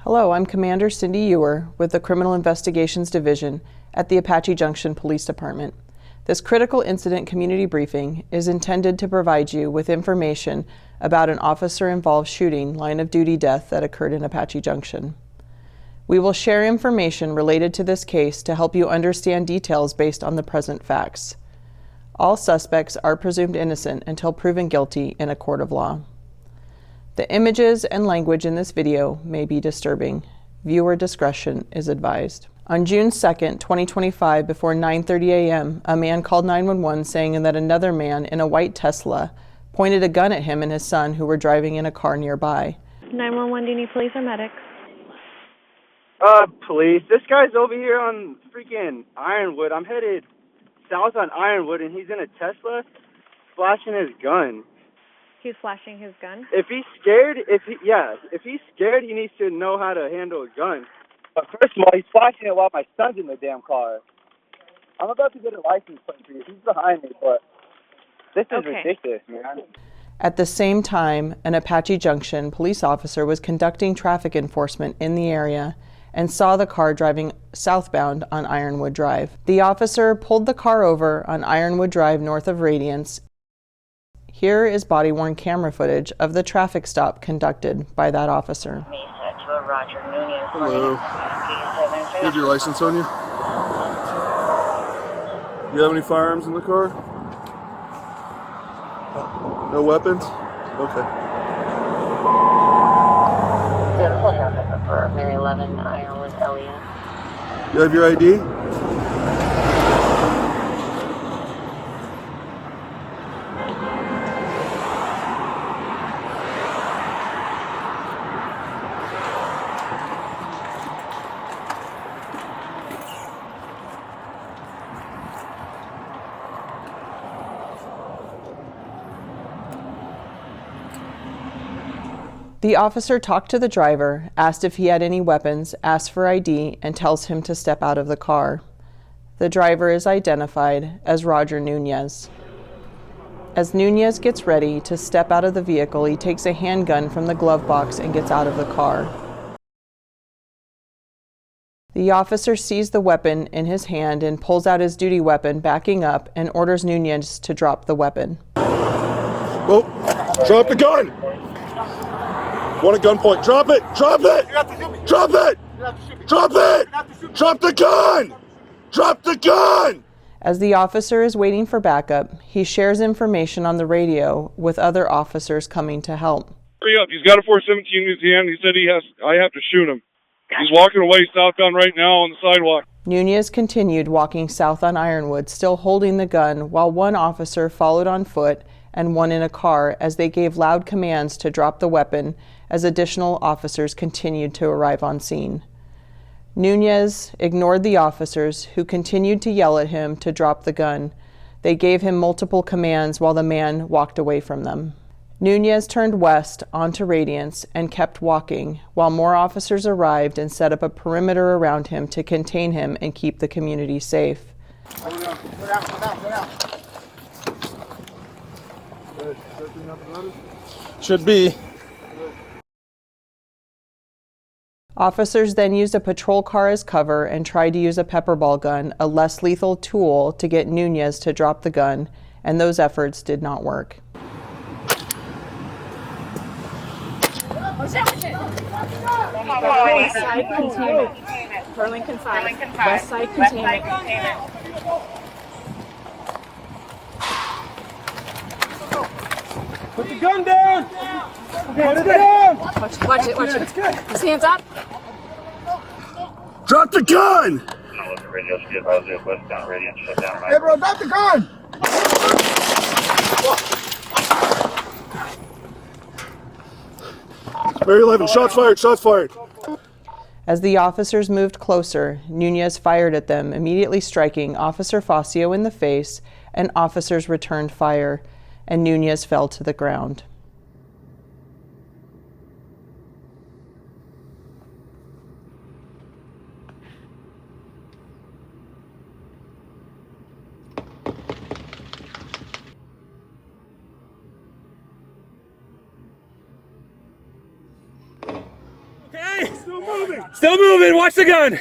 Hello, I'm Commander Cindy Ewer with the Criminal Investigations Division at the Apache Junction Police Department. This critical incident community briefing is intended to provide you with information about an officer-involved shooting line-of-duty death that occurred in Apache Junction. We will share information related to this case to help you understand details based on the present facts. All suspects are presumed innocent until proven guilty in a court of law. The images and language in this video may be disturbing. Viewer discretion is advised. On June 2nd, 2025, before 9:30 a.m., a man called 911 saying that another man in a white Tesla pointed a gun at him and his son who were driving in a car nearby. 911, do you need police or medics? Police. This guy's over here on freaking Ironwood. I'm headed south on Ironwood, and he's in a Tesla flashing his gun. He's flashing his gun? If he's scared, if he's scared, he needs to know how to handle a gun. But first of all, he's flashing it while my son's in the damn car. I'm about to get a license plate for you. He's behind me, but this is ridiculous, man. At the same time, an Apache Junction police officer was conducting traffic enforcement in the area and saw the car driving southbound on Ironwood Drive. The officer pulled the car over on Ironwood Drive north of Radiance. Here is body-worn camera footage of the traffic stop conducted by that officer. Hello. You have your license on you? Do you have any firearms in the car? No weapons? Okay. Mary 11, Ironwood, Elliott. You have your ID? The officer talked to the driver, asked if he had any weapons, asked for ID, and tells him to step out of the car. The driver is identified as Roger Nunez. As Nunez gets ready to step out of the vehicle, he takes a handgun from the glove box and gets out of the car. The officer sees the weapon in his hand and pulls out his duty weapon, backing up, and orders Nunez to drop the weapon. Oh, drop the gun! Want a gunpoint? Drop it! Drop it! Drop it! Drop it! Drop the gun! Drop the gun! As the officer is waiting for backup, he shares information on the radio with other officers coming to help. Hurry up, he's got a .417 in his hand. He said I have to shoot him. He's walking away southbound right now on the sidewalk. Nunez continued walking south on Ironwood, still holding the gun, while one officer followed on foot and one in a car as they gave loud commands to drop the weapon as additional officers continued to arrive on scene. Nunez ignored the officers, who continued to yell at him to drop the gun. They gave him multiple commands while the man walked away from them. Nunez turned west onto Radiance and kept walking while more officers arrived and set up a perimeter around him to contain him and keep the community safe. Go down. Should be. Officers then used a patrol car as cover and tried to use a pepper ball gun, a less lethal tool, to get Nunez to drop the gun, and those efforts did not work. West side containment. Burlington 5. West side containment. Put the gun down! Put it down! Watch it. His hands up. Drop the gun! Gabriel, drop the gun! Mary 11, shots fired. As the officers moved closer, Nunez fired at them, immediately striking Officer Facio in the face, and officers returned fire, and Nunez fell to the ground. Okay. Still moving. Watch the gun.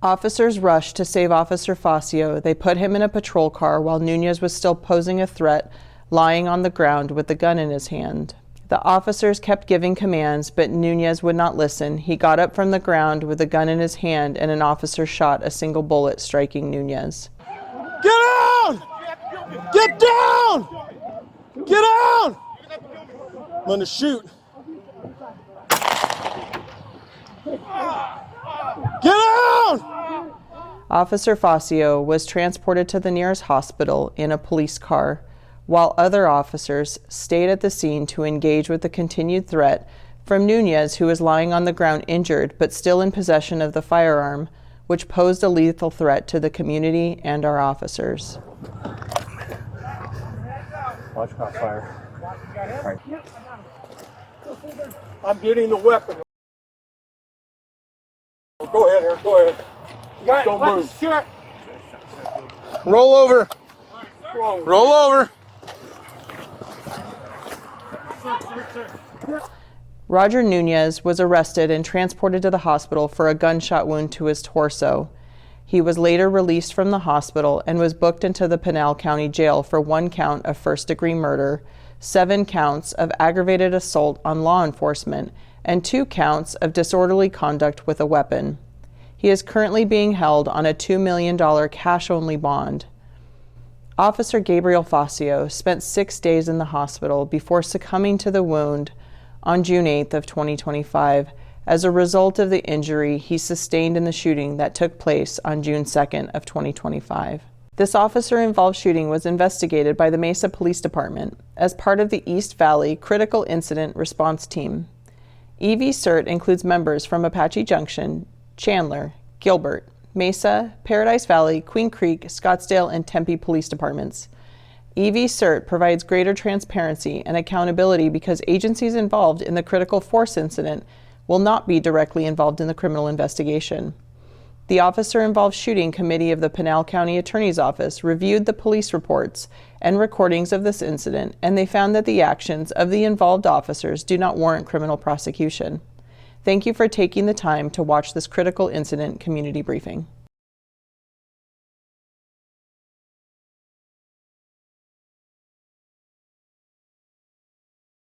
Officers rushed to save Officer Facio. They put him in a patrol car while Nunez was still posing a threat, lying on the ground with the gun in his hand. The officers kept giving commands, but Nunez would not listen. He got up from the ground with the gun in his hand, and an officer shot a single bullet, striking Nunez. Get down! Get down! Get down! I'm gonna shoot. Get down! Officer Facio was transported to the nearest hospital in a police car, while other officers stayed at the scene to engage with the continued threat from Nunez, who was lying on the ground injured but still in possession of the firearm, which posed a lethal threat to the community and our officers. Watch fire. I'm getting the weapon. Go ahead, Eric. Go ahead. Don't move. Roll over. Roll over. Roger Nunez was arrested and transported to the hospital for a gunshot wound to his torso. He was later released from the hospital and was booked into the Pinal County Jail for 1 count of first-degree murder, 7 counts of aggravated assault on law enforcement, and 2 counts of disorderly conduct with a weapon. He is currently being held on a $2 million cash-only bond. Officer Gabriel Facio spent 6 days in the hospital before succumbing to the wound on June 8th of 2025 as a result of the injury he sustained in the shooting that took place on June 2nd of 2025. This officer-involved shooting was investigated by the Mesa Police Department as part of the East Valley Critical Incident Response Team. EV CERT includes members from Apache Junction, Chandler, Gilbert, Mesa, Paradise Valley, Queen Creek, Scottsdale, and Tempe Police Departments. EV CERT provides greater transparency and accountability because agencies involved in the critical force incident will not be directly involved in the criminal investigation. The officer-involved shooting committee of the Pinal County Attorney's Office reviewed the police reports and recordings of this incident, and they found that the actions of the involved officers do not warrant criminal prosecution. Thank you for taking the time to watch this critical incident community briefing.